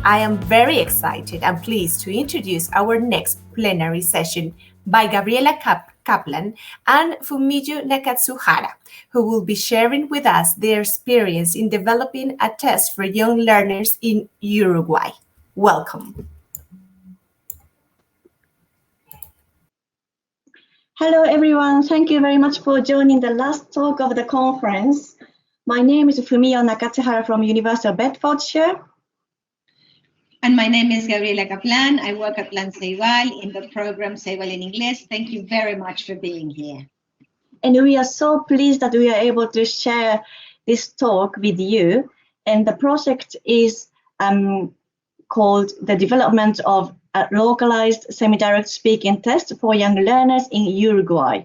I am very excited and pleased to introduce our next plenary session by Gabriela Kaplan and Fumio Nakatsuhara, who will be sharing with us their experience in developing a test for young learners in Uruguay. Welcome. Hello, everyone. Thank you very much for joining the last talk of the conference. My name is Fumio Nakatsuhara from University of Bedfordshire. And my name is Gabriela Kaplan. I work at Plan Ceibal in the program Ceibal in English. Thank you very much for being here. And we are so pleased that we are able to share this talk with you. And the project is called the development of a localized semi-direct speaking test for young learners in Uruguay.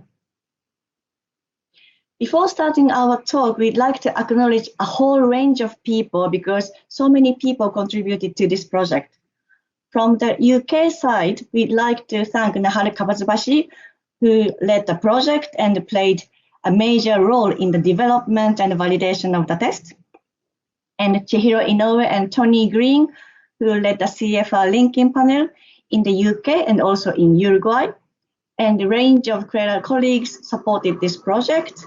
Before starting our talk, we'd like to acknowledge a whole range of people because so many people contributed to this project. From the UK side, we'd like to thank Naharu Kawazubashi, who led the project and played a major role in the development and validation of the test, and Chihiro Inoue and Tony Green, who led the CFR linking panel in the UK and also in Uruguay. And a range of CRELA colleagues supported this project.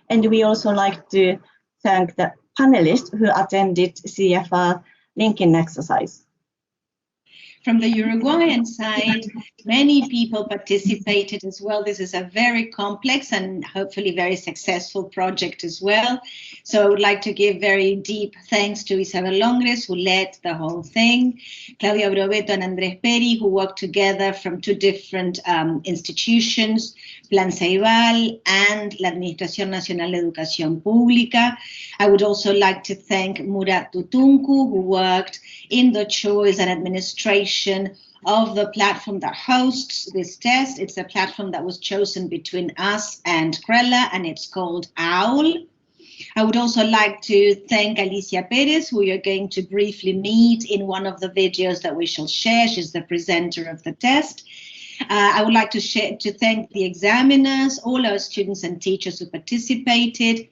And we also like to thank the panelists who attended CFR linking exercise. From the Uruguayan side, many people participated as well. This is a very complex and hopefully very successful project as well. So I would like to give very deep thanks to Isabel Longres, who led the whole thing, Claudia Broveto and Andrés Peri, who worked together from two different institutions, Plan Ceibal and la Administración Nacional de Educación Pública. I would also like to thank Murat Tutunku, who worked in the choice and administration of the platform that hosts this test. It's a platform that was chosen between us and CRELA, and it's called OWL. I would also like to thank Alicia Perez, who you're going to briefly meet in one of the videos that we shall share. She's the presenter of the test. I would like to thank the examiners, all our students and teachers who participated,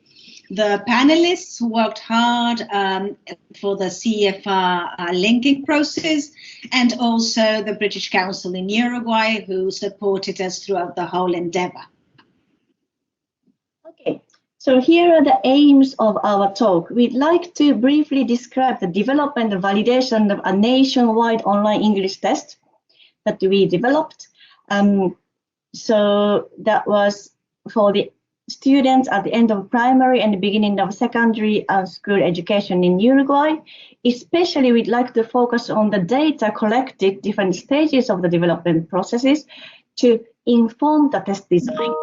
the panelists who worked hard for the CFR linking process, and also the British Council in Uruguay, who supported us throughout the whole endeavor. Okay, so here are the aims of our talk. We'd like to briefly describe the development and validation of a nationwide online English test that we developed. So that was for the students at the end of primary and the beginning of secondary school education in Uruguay. Especially, we'd like to focus on the data collected different stages of the development processes to inform the test design.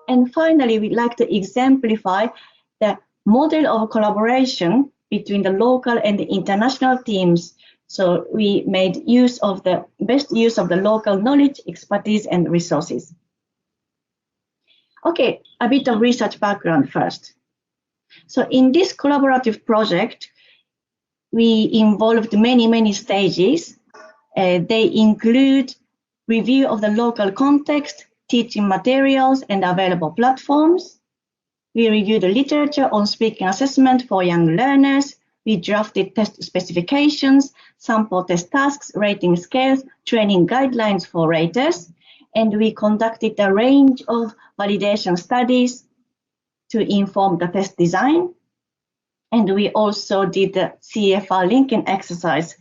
And finally, we'd like to exemplify the model of collaboration between the local and the international teams. So we made use of the best use of the local knowledge, expertise, and resources. Okay, a bit of research background first. So in this collaborative project, we involved many stages. They include review of the local context, teaching materials, and available platforms. We reviewed the literature on speaking assessment for young learners. We drafted test specifications, sample test tasks, rating scales, training guidelines for raters, and we conducted a range of validation studies to inform the test design. And we also did the CFR linking exercise.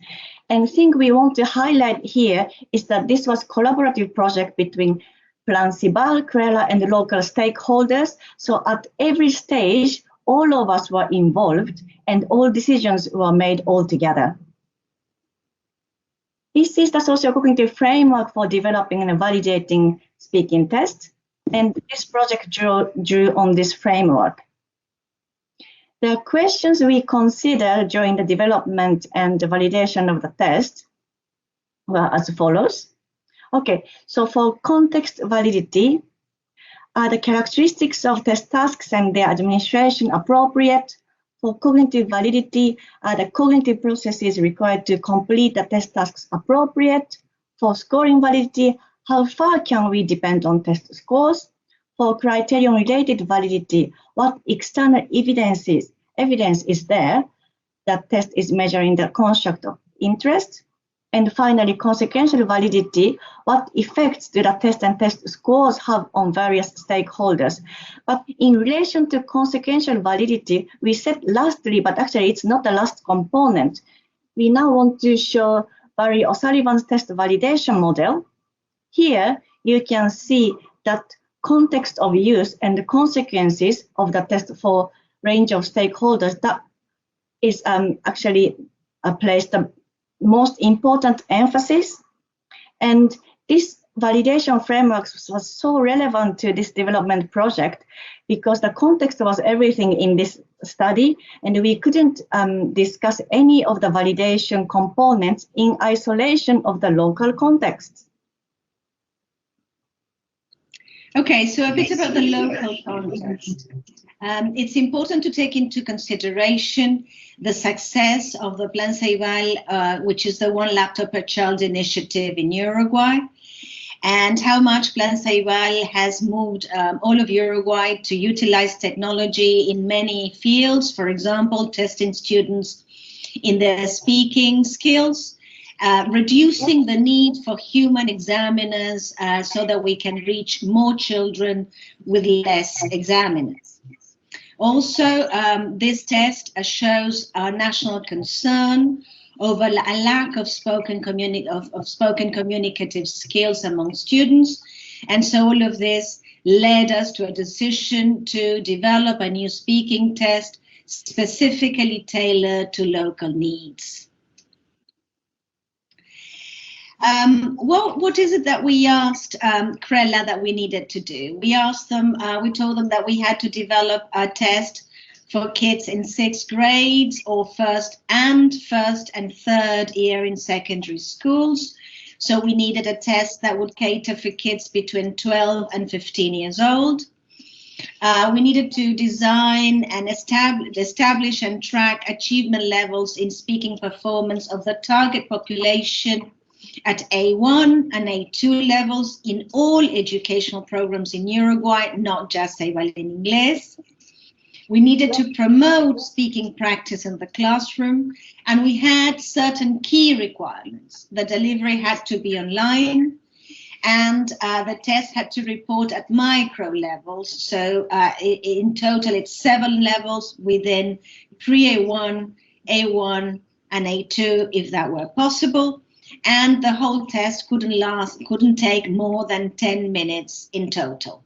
And the thing we want to highlight here is that this was a collaborative project between Plan Ceibal, CRELA, and the local stakeholders. So at every stage, all of us were involved and all decisions were made all together. This is the socio-cognitive framework for developing and validating speaking tests, and this project drew on this framework. The questions we considered during the development and the validation of the test were as follows. Okay, so for context validity, are the characteristics of test tasks and their administration appropriate? For cognitive validity, are the cognitive processes required to complete the test tasks appropriate? For scoring validity, how far can we depend on test scores? For criterion-related validity, what external evidence is there that test is measuring the construct of interest. And finally, consequential validity, what effects do the test and test scores have on various stakeholders? But in relation to consequential validity, we said lastly, but actually it's not the last component. We now want to show Barry O'Sullivan's test validation model. Here, you can see that context of use and the consequences of the test for range of stakeholders, that is actually placed the most important emphasis. And this validation framework was so relevant to this development project because the context was everything in this study, and we couldn't discuss any of the validation components in isolation of the local context. Okay, so a bit about the local context. It's important to take into consideration the success of the Plan Ceibal, which is the One Laptop Per Child initiative in Uruguay, and how much Plan Ceibal has moved all of Uruguay to utilize technology in many fields, for example, testing students in their speaking skills, reducing the need for human examiners so that we can reach more children with less examiners. Also, this test shows our national concern over a lack of spoken communicative skills among students. And so all of this led us to a decision to develop a new speaking test specifically tailored to local needs. What is it that we asked CRELA that we needed to do? We asked them, we told them that we had to develop a test for kids in 6th grades or first and third year in secondary schools. So we needed a test that would cater for kids between 12 and 15 years old. We needed to design and establish and track achievement levels in speaking performance of the target population at A1 and A2 levels in all educational programs in Uruguay, not just Ceibal en Inglés. We needed to promote speaking practice in the classroom, and we had certain key requirements. The delivery had to be online, and the test had to report at micro levels. So in total, it's 7 levels within pre-A1, A1, and A2, if that were possible. And the whole test couldn't take more than 10 minutes in total.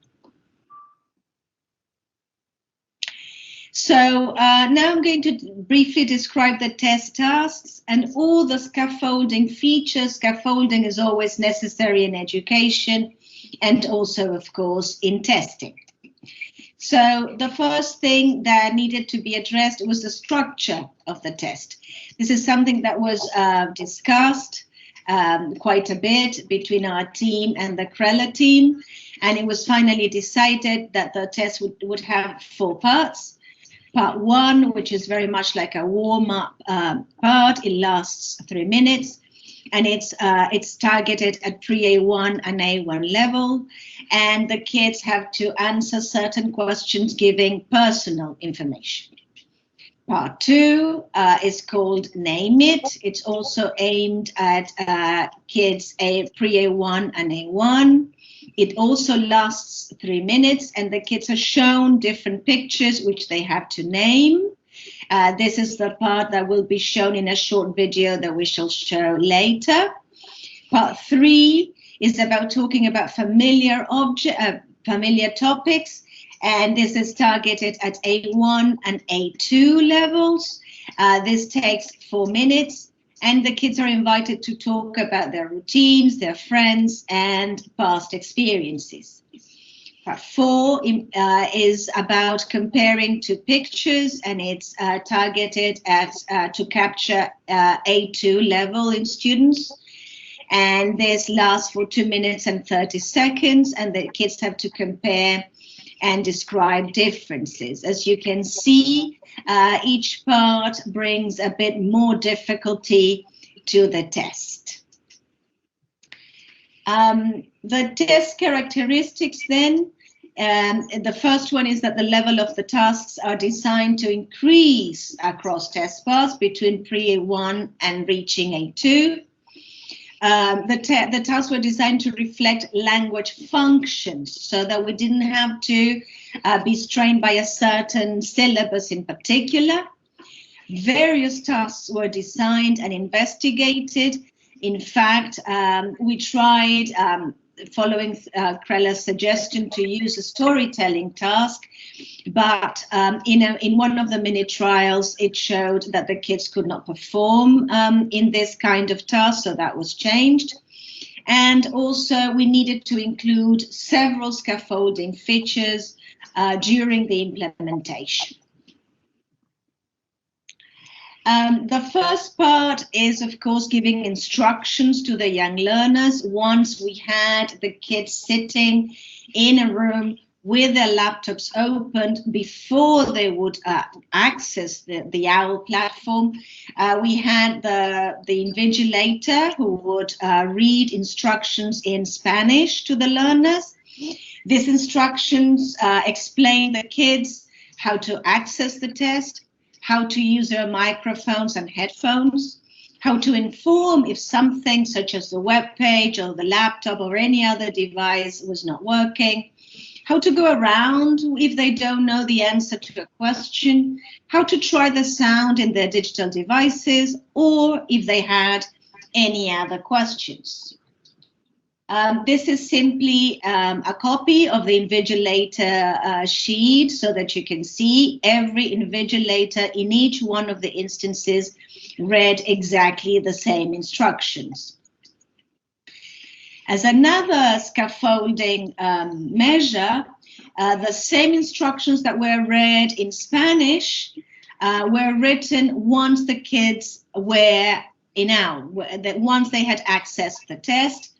So now I'm going to briefly describe the test tasks and all the scaffolding features. Scaffolding is always necessary in education and also, of course, in testing. So the first thing that needed to be addressed was the structure of the test. This is something that was discussed quite a bit between our team and the CRELA team, and it was finally decided that the test would have 4 parts. Part 1, which is very much like a warm-up part, it lasts 3 minutes, and it's targeted at pre-A1 and A1 level, and the kids have to answer certain questions giving personal information. Part 2 is called Name It. It's also aimed at kids pre-A1 and A1. It also lasts 3 minutes, and the kids are shown different pictures which they have to name. This is the part that will be shown in a short video that we shall show later. Part 3 is about talking about familiar topics, and this is targeted at A1 and A2 levels. This takes 4 minutes, and the kids are invited to talk about their routines, their friends, and past experiences. Part 4 is about comparing 2 pictures, and it's targeted at to capture A2 level in students. And this lasts for 2 minutes and 30 seconds, and the kids have to compare and describe differences. As you can see, each part brings a bit more difficulty to the test. The test characteristics then, The first one is that the level of the tasks are designed to increase across test bars between pre-A1 and reaching A2. The tasks were designed to reflect language functions so that we didn't have to be strained by a certain syllabus in particular. Various tasks were designed and investigated. In fact, we tried, following Krella's suggestion, to use a storytelling task, but in one of the mini trials, it showed that the kids could not perform in this kind of task, so that was changed. And also, we needed to include several scaffolding features during the implementation. The first part is, of course, giving instructions to the young learners once we had the kids sitting in a room with their laptops opened before they would access the OWL platform. We had the invigilator who would read instructions in Spanish to the learners. These instructions explain the kids how to access the test, how to use their microphones and headphones, how to inform if something such as the web page or the laptop or any other device was not working, how to go around if they don't know the answer to a question, how to try the sound in their digital devices, or if they had any other questions. This is simply a copy of the invigilator sheet so that you can see every invigilator in each one of the instances read exactly the same instructions. As another scaffolding measure, the same instructions that were read in Spanish were written once the kids were in OWL, once they had accessed the test.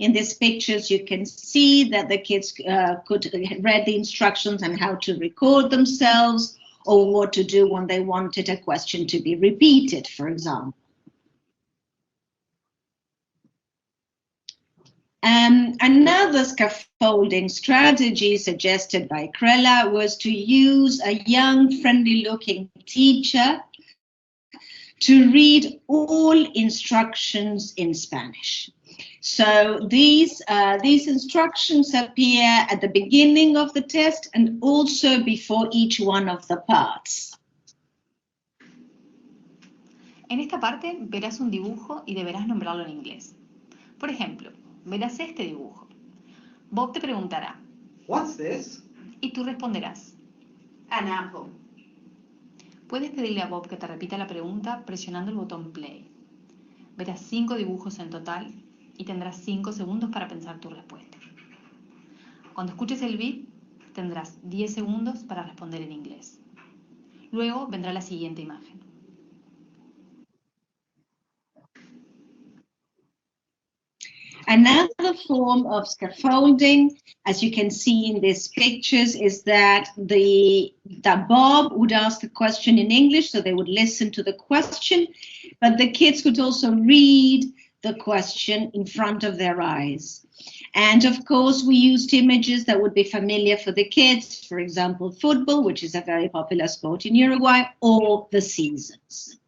In these pictures, you can see that the kids could read the instructions on how to record themselves or what to do when they wanted a question to be repeated, for example. Another scaffolding strategy suggested by Krella was to use a young, friendly-looking teacher to read all instructions in Spanish. So these instructions appear at the beginning of the test and also before each one of the parts. En esta parte verás un dibujo y deberás nombrarlo en inglés. Por ejemplo, verás este dibujo. Bob te preguntará, "What's this?" Y tú responderás, "An apple." Puedes pedirle a Bob que te repita la pregunta presionando el botón play. Verás 5 dibujos en total y tendrás 5 segundos para pensar tu respuesta. Cuando escuches el beep, tendrás 10 segundos para responder en inglés. Luego vendrá la siguiente imagen. Another form of scaffolding, as you can see in these pictures, is that Bob would ask the question in English, so they would listen to the question, but the kids could also read the question in front of their eyes. And of course, we used images that would be familiar for the kids, for example, football, which is a very popular sport in Uruguay, or the seasons.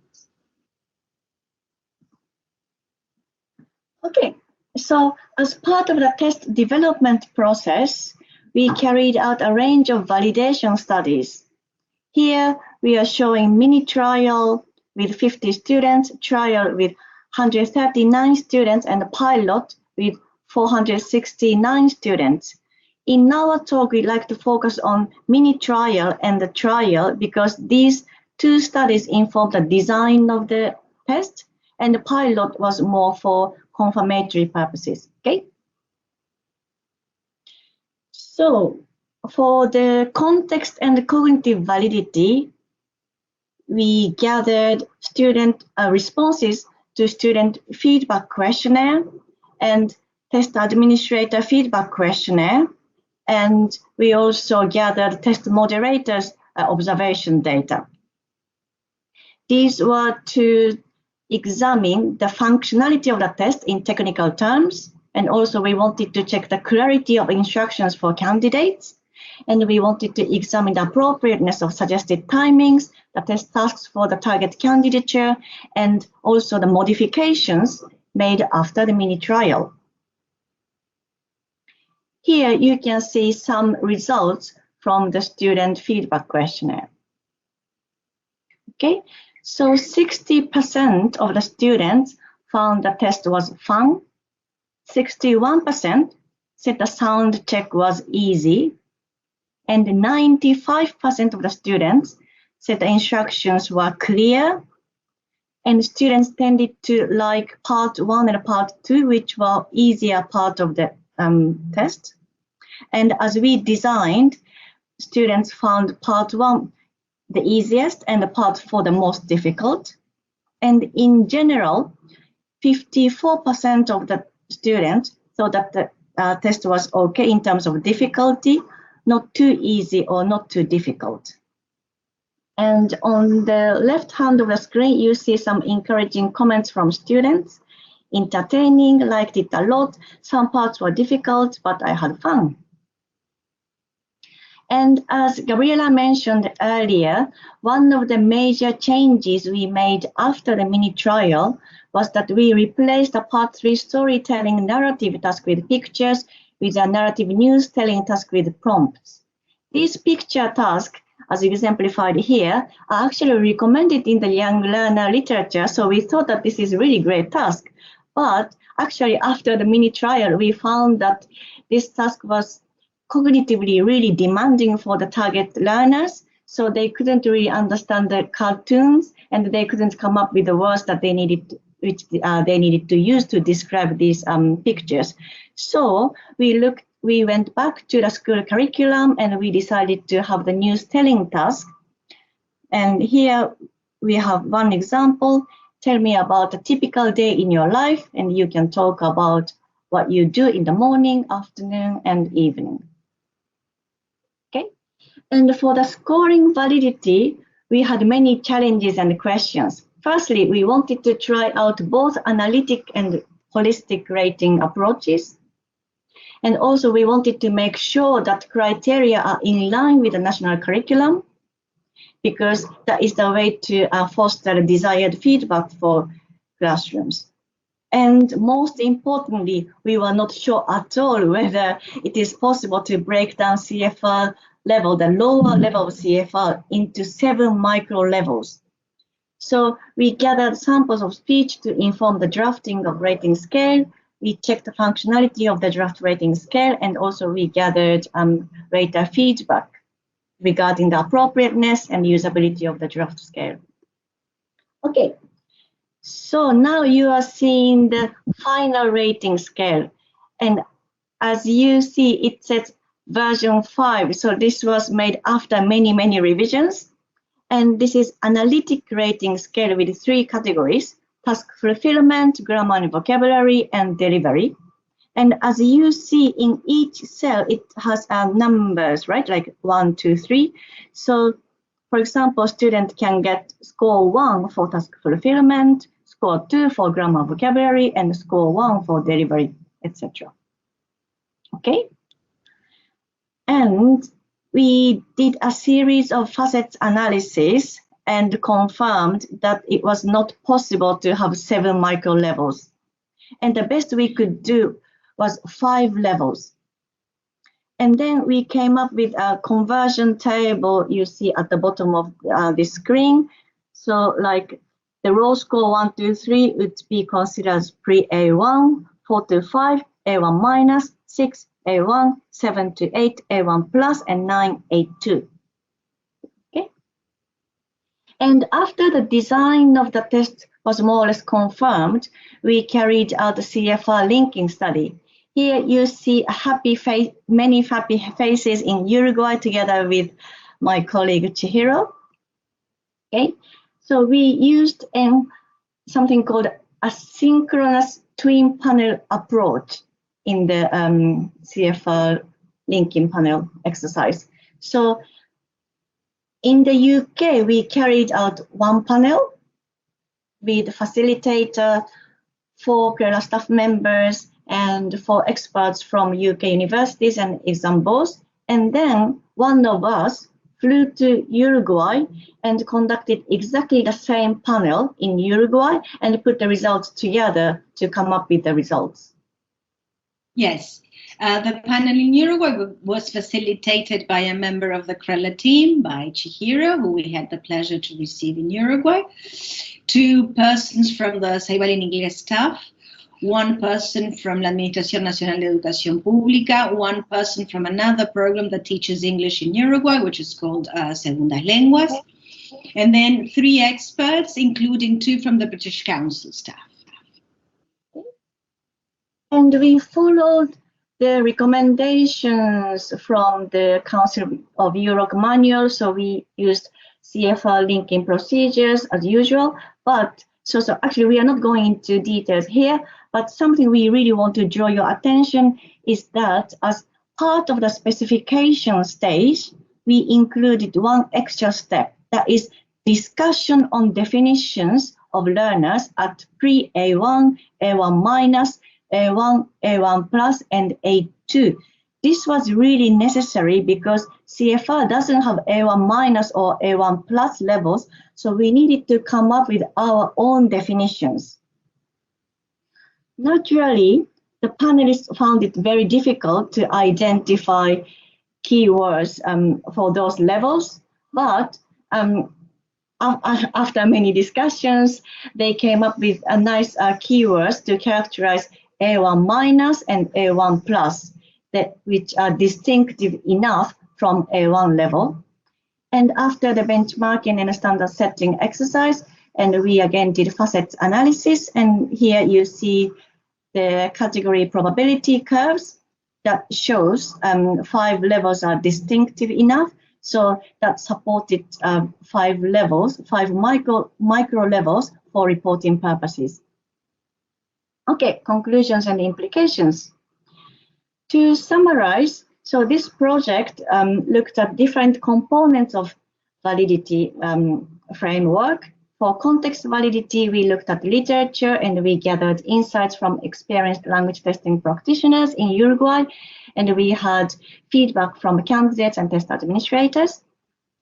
Okay. So as part of the test development process, we carried out a range of validation studies. Here, we are showing mini trial with 50 students, trial with 139 students, and a pilot with 469 students. In our talk, we'd like to focus on mini trial and the trial because these two studies informed the design of the test, and the pilot was more for confirmatory purposes. Okay. So for the context and cognitive validity, we gathered student responses to student feedback questionnaire and test administrator feedback questionnaire. And we also gathered test moderators observation data. These were to examine the functionality of the test in technical terms, and also we wanted to check the clarity of instructions for candidates And we wanted to examine the appropriateness of suggested timings, the test tasks for the target candidature, and also the modifications made after the mini trial. Here you can see some results from the student feedback questionnaire. Okay, so 60% of the students found the test was fun, 61% said the sound check was easy, and 95% of the students said the instructions were clear, and students tended to like part 1 and part 2, which were easier part of the test. And as we designed, students found part 1 the easiest and the part 4 the most difficult. And in general, 54% of the students thought that the test was okay in terms of difficulty, not too easy or not too difficult. And on the left hand of the screen, you see some encouraging comments from students. Entertaining, liked it a lot. Some parts were difficult, but I had fun. And as Gabriela mentioned earlier, one of the major changes we made after the mini trial was that we replaced the part 3 storytelling narrative task with pictures with a narrative news telling task with prompts. These picture tasks, as exemplified here, are actually recommended in the young learner literature, so we thought that this is a really great task. But actually, after the mini trial, we found that this task was cognitively really demanding for the target learners, so they couldn't really understand the cartoons and they couldn't come up with the words that they needed, which they needed to use to describe these pictures. So we went back to the school curriculum and we decided to have the news telling task. And here we have one example. Tell me about a typical day in your life, and you can talk about what you do in the morning, afternoon, and evening. Okay, and for the scoring validity, we had many challenges and questions. Firstly, we wanted to try out both analytic and holistic rating approaches. And also we wanted to make sure that criteria are in line with the national curriculum, because that is the way to foster desired feedback for classrooms. And most importantly, we were not sure at all whether it is possible to break down CFR level, the lower level of CFR, into 7 micro levels. So we gathered samples of speech to inform the drafting of rating scale. We checked the functionality of the draft rating scale, and also we gathered rater feedback regarding the appropriateness and usability of the draft scale. Okay, so now you are seeing the final rating scale. And as you see, it says version 5. So this was made after many, many revisions. And this is analytic rating scale with 3 categories: task fulfillment, grammar and vocabulary, and delivery. And as you see in each cell, it has numbers, right? Like 1, 2, 3. So for example, student can get score 1 for task fulfillment, score 2 for grammar vocabulary, and score 1 for delivery, etc. Okay. And we did a series of facets analysis and confirmed that it was not possible to have 7 micro levels. And the best we could do was 5 levels. And then we came up with a conversion table you see at the bottom of the screen. So like the raw score 1, 2, 3 would be considered as pre-A1, 4 to 5, A1 minus, 6, A1, 7 to 8, A1 plus, and 9, A2. Okay. And after the design of the test was more or less confirmed, we carried out the CFR linking study. Here you see a happy face, many happy faces in Uruguay together with my colleague Chihiro. Okay, so we used something called asynchronous twin panel approach in the CFR linking panel exercise. So in the UK, we carried out 1 panel with facilitator, 4 staff members, and 4 experts from UK universities and exam boards, And then one of us flew to Uruguay and conducted exactly the same panel in Uruguay and put the results together to come up with the results. Yes, the panel in Uruguay was facilitated by a member of the CRELA team, by Chihiro, who we had the pleasure to receive in Uruguay, 2 persons from the Ceibal en Inglés staff, 1 person from la Administración Nacional de Educación Pública, 1 person from another program that teaches English in Uruguay, which is called Segundas Lenguas, and then 3 experts, including 2 from the British Council staff. And we followed the recommendations from the Council of Europe manual, so we used CFR linking procedures as usual, but so actually we are not going into details here, but something we really want to draw your attention is that as part of the specification stage, we included one extra step, that is discussion on definitions of learners at pre-A1, A1 minus, A1, A1 plus, and A2. This was really necessary because CFR doesn't have A1 minus or A1 plus levels, so we needed to come up with our own definitions. Naturally, the panelists found it very difficult to identify keywords for those levels, but after many discussions, they came up with a nice keywords to characterize A1 minus and A1 plus, which are distinctive enough from A1 level. And after the benchmarking and standard setting exercise, and we again did facet analysis, and here you see the category probability curves that shows 5 levels are distinctive enough. So that supported 5 levels, 5 micro levels for reporting purposes. Okay, conclusions and implications. To summarize, so this project looked at different components of validity framework. For context validity, we looked at literature and we gathered insights from experienced language testing practitioners in Uruguay, and we had feedback from candidates and test administrators.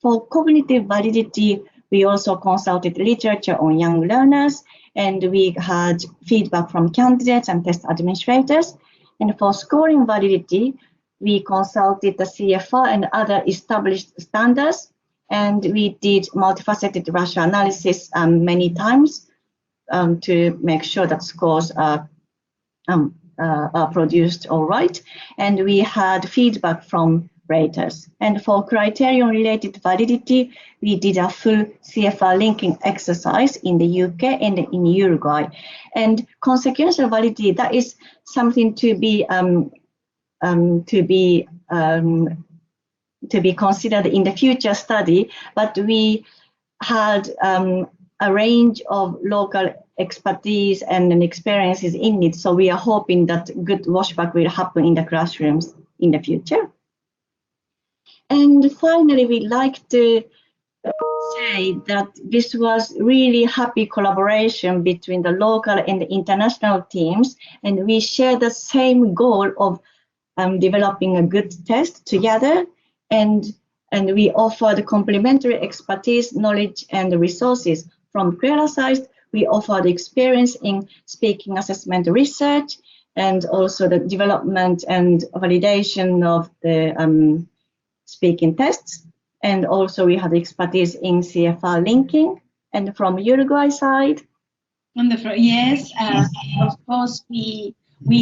For cognitive validity, we also consulted literature on young learners, and we had feedback from candidates and test administrators. And for scoring validity, we consulted the CFR and other established standards, and we did multifaceted rational analysis many times to make sure that scores are produced all right. And we had feedback from raters. And for criterion-related validity, we did a full CFR linking exercise in the UK and in Uruguay. And consequential validity, that is something to be considered in the future study, but we had a range of local expertise and experiences in it. So we are hoping that good washback will happen in the classrooms in the future. And finally, we'd like to say that this was really happy collaboration between the local and the international teams, and we share the same goal of developing a good test together, and we offer the complementary expertise, knowledge, and resources. From CRELA side, we offer the experience in speaking assessment research, and also the development and validation of the speaking tests. And also we have expertise in CFR linking. And from Uruguay side? Yes, of course, we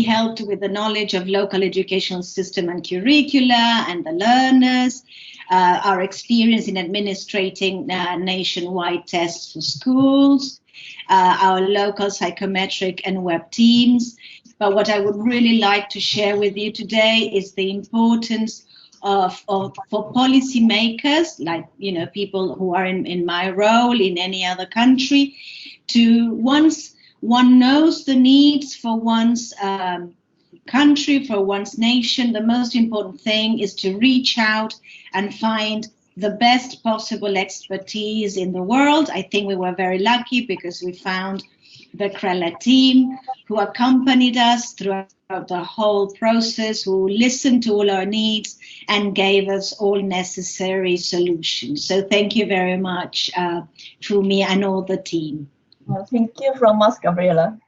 helped with the knowledge of local educational system and curricula and the learners, our experience in administrating nationwide tests for schools, our local psychometric and web teams. But what I would really like to share with you today is the importance for policymakers, like people who are in my role in any other country, to once one knows the needs for one's country, for one's nation, the most important thing is to reach out and find the best possible expertise in the world. I think we were very lucky because we found the Krella team who accompanied us throughout the whole process, who listened to all our needs and gave us all necessary solutions. So thank you very much, Fumi and all the team. Well, thank you from us, Gabriela.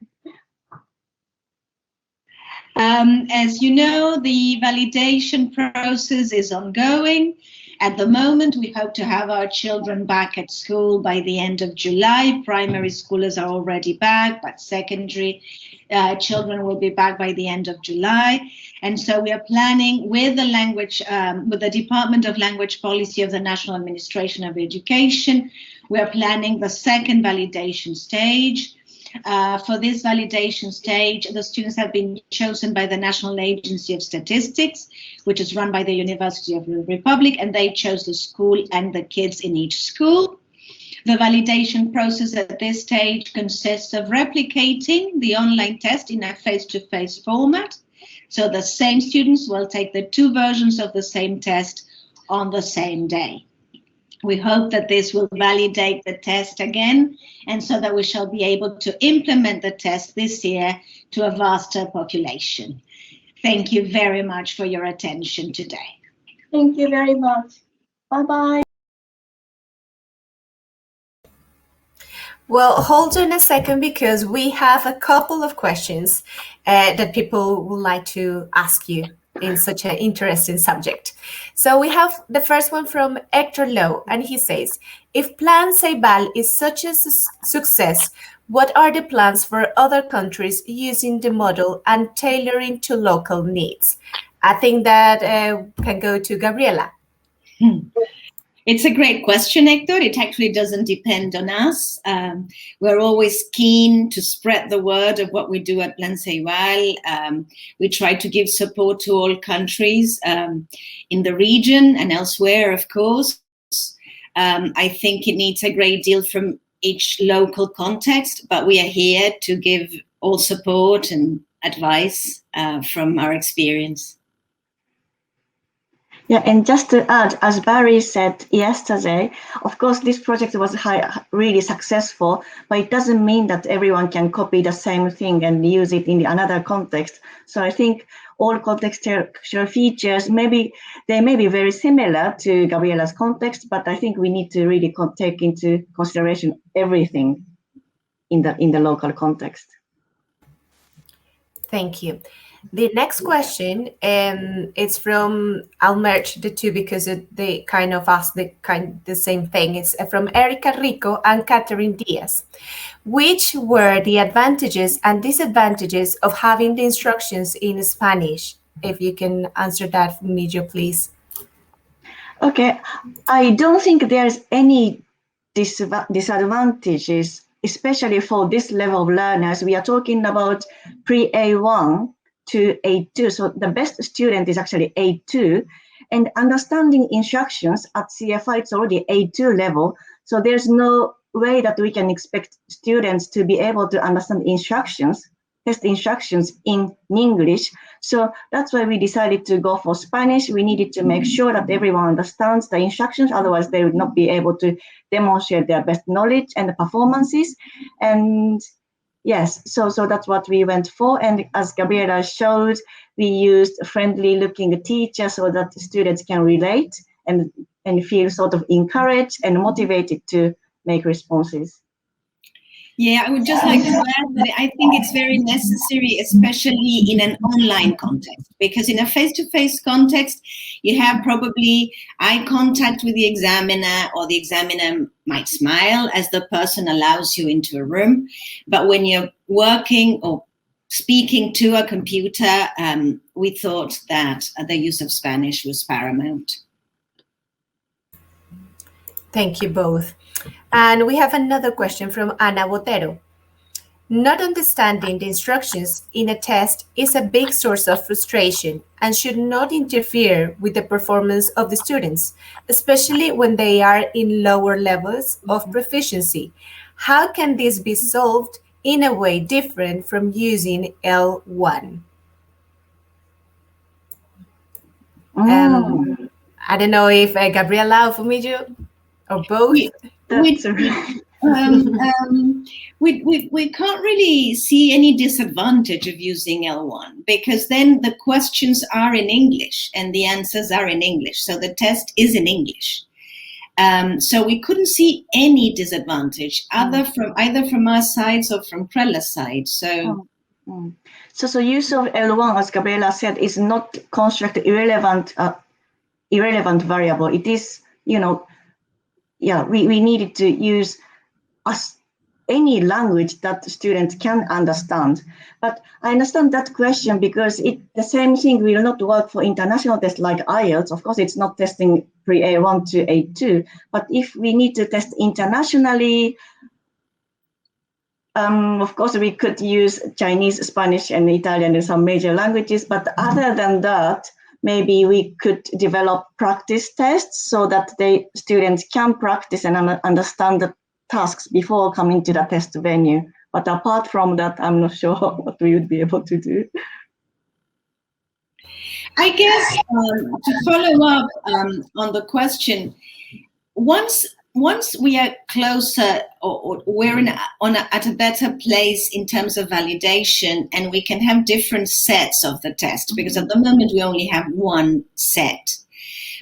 As you know, the validation process is ongoing. At the moment, we hope to have our children back at school by the end of July. Primary schoolers are already back, but secondary children will be back by the end of July. And so we are planning with the language, with the Department of Language Policy of the National Administration of Education, we are planning the second validation stage. For this validation stage, the students have been chosen by the National Agency of Statistics, which is run by the University of the Republic, and they chose the school and the kids in each school. The validation process at this stage consists of replicating the online test in a face-to-face format. So the same students will take the two versions of the same test on the same day. We hope that this will validate the test again, and so that we shall be able to implement the test this year to a vaster population. Thank you very much for your attention today. Thank you very much. Bye-bye. Well, hold on a second, because we have a couple of questions that people would like to ask you in such an interesting subject. So we have the first one from Hector Lowe, and he says, if Plan Ceibal is such a success, what are the plans for other countries using the model and tailoring to local needs? I think that can go to Gabriela. It's a great question, Hector. It actually doesn't depend on us. We're always keen to spread the word of what we do at Plan Ceibal. We try to give support to all countries in the region and elsewhere, of course. I think it needs a great deal from each local context, but we are here to give all support and advice from our experience. Yeah, and just to add, as Barry said yesterday, of course, this project was really successful, but it doesn't mean that everyone can copy the same thing and use it in another context. So I think all contextual features, they may be very similar to Gabriela's context, but I think we need to really take into consideration everything in the local context. Thank you. The next question, it's from, I'll merge the two because they kind of ask the same thing. It's from Erica Rico and Catherine Diaz. Which were the advantages and disadvantages of having the instructions in Spanish? If you can answer that for me, please. Okay, I don't think there's any disadvantages, especially for this level of learners. We are talking about pre-A1 to A2. So the best student is actually A2, and understanding instructions at CFI, it's already A2 level. So there's no way that we can expect students to be able to understand test instructions in English. So that's why we decided to go for Spanish. We needed to make sure that everyone understands the instructions, otherwise they would not be able to demonstrate their best knowledge and the performances. And yes, so that's what we went for. And as Gabriela showed, we used a friendly looking teacher so that students can relate and feel sort of encouraged and motivated to make responses. Yeah, I would just like to add that I think it's very necessary, especially in an online context, because in a face-to-face context, you have probably eye contact with the examiner, or the examiner might smile as the person allows you into a room. But when you're working or speaking to a computer, we thought that the use of Spanish was paramount. Thank you both. And we have another question from Ana Botero. Not understanding the instructions in a test is a big source of frustration and should not interfere with the performance of the students, especially when they are in lower levels of proficiency. How can this be solved in a way different from using L1? I don't know if Gabriela or Fumiju or both. We can't really see any disadvantage of using L1 because then the questions are in English and the answers are in English. So the test is in English. So we couldn't see any disadvantage either from our sides or from Krella's side. So. So use of L1, as Gabriela said, is not construct irrelevant variable. It is, we needed to use any language that students can understand. But I understand that question because the same thing will not work for international tests like IELTS. Of course, it's not testing pre-A1 to A2. But if we need to test internationally, of course, we could use Chinese, Spanish, and Italian in some major languages. But other than that, maybe we could develop practice tests so that students can practice and understand the tasks before coming to the test venue. But apart from that, I'm not sure what we would be able to do. I guess to follow up on the question, once we are closer or we're at a better place in terms of validation and we can have different sets of the test, because at the moment we only have one set,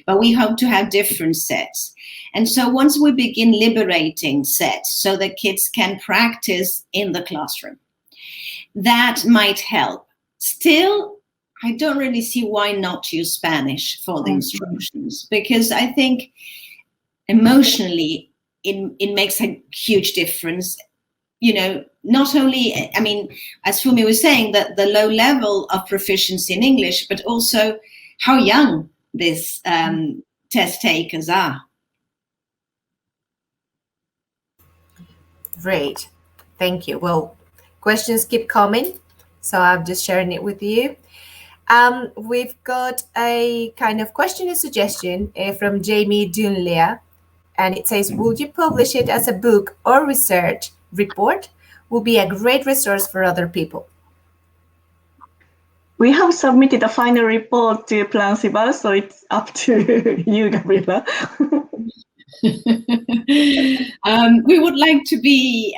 but we hope to have different sets. And so once we begin liberating sets so that kids can practice in the classroom, that might help. Still, I don't really see why not use Spanish for the instructions, because I think emotionally it makes a huge difference. Not only, as Fumi was saying, that the low level of proficiency in English, but also how young these test takers are. Great. Thank you. Well, questions keep coming, so I'm just sharing it with you. We've got a kind of question and suggestion from Jamie Dunlea, and it says, would you publish it as a book or research report? Will be a great resource for other people. We have submitted a final report to Plan Cival, so it's up to you, Gabriela. We would like to be,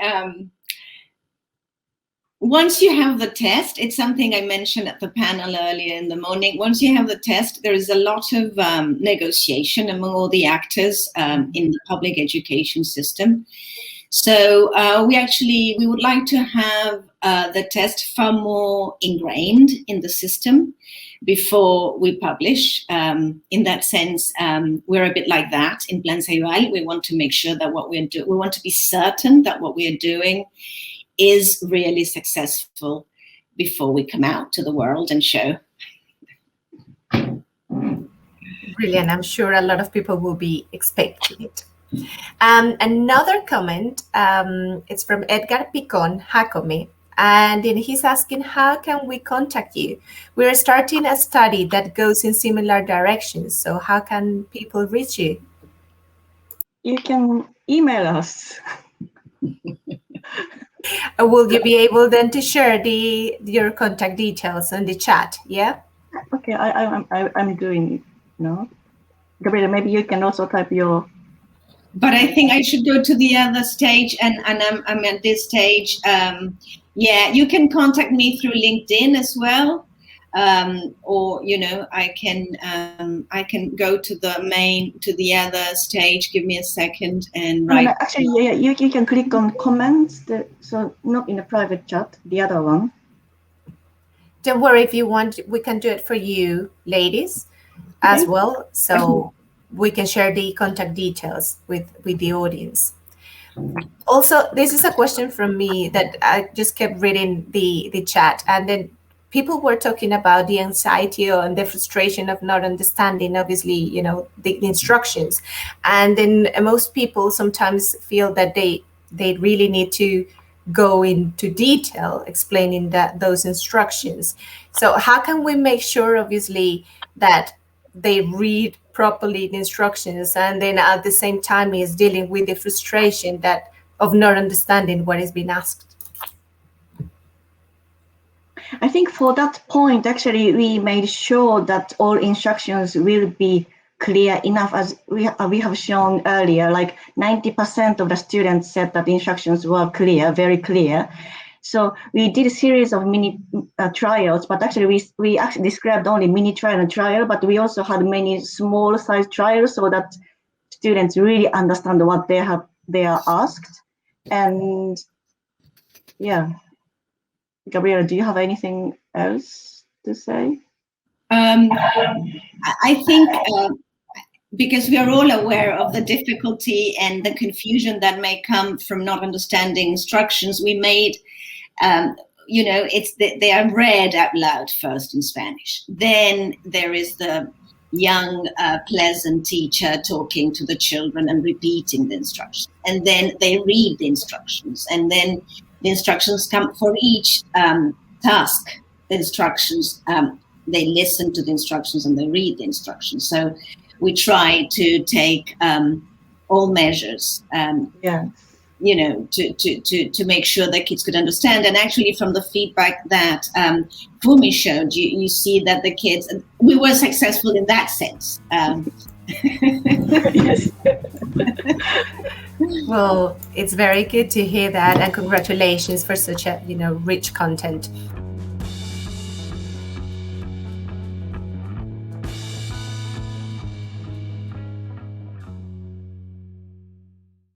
once you have the test, it's something I mentioned at the panel earlier in the morning. Once you have the test, there is a lot of negotiation among all the actors in the public education system. So we would like to have the test far more ingrained in the system before we publish. In that sense, we're a bit like that in Plan Cival. We want to make sure that we want to be certain that what we are doing is really successful before we come out to the world and show. Brilliant. I'm sure a lot of people will be expecting it. Another comment, it's from Edgar Picon Jacome, and then he's asking, how can we contact you? We're starting a study that goes in similar directions, so how can people reach you? You can email us. Will you be able then to share your contact details on the chat? Yeah. Okay, I'm doing it now. Gabriela, maybe you can also type your. But I think I should go to the other stage, and I'm at this stage. Yeah, you can contact me through LinkedIn as well, or I can go to the other stage. Give me a second and write. No, actually, yeah, you can click on comments. So not in a private chat, the other one. Don't worry, if you want, we can do it for you, ladies, as well. So we can share the contact details with the audience. Also, this is a question from me that I just kept reading the chat, and then people were talking about the anxiety and the frustration of not understanding, obviously, the instructions. And then most people sometimes feel that they really need to go into detail explaining those instructions. So how can we make sure, obviously, that they read properly the instructions, and then at the same time is dealing with the frustration of not understanding what is being asked? I think for that point, actually, we made sure that all instructions will be clear enough. As we have shown earlier, like 90% of the students said that the instructions were clear, very clear. So we did a series of mini trials, but actually we actually described only mini trial and trial, but we also had many small size trials so that students really understand what they are asked. And yeah, Gabriela, do you have anything else to say? I think because we are all aware of the difficulty and the confusion that may come from not understanding instructions, we made, they are read out loud first in Spanish. Then there is the young, pleasant teacher talking to the children and repeating the instructions. And then they read the instructions. And then the instructions come for each task. The instructions, they listen to the instructions and they read the instructions. So we try to take all measures, to make sure that kids could understand. And actually, from the feedback that Fumi showed, you see that the kids, we were successful in that sense. Yes. Well, it's very good to hear that, and congratulations for such a rich content.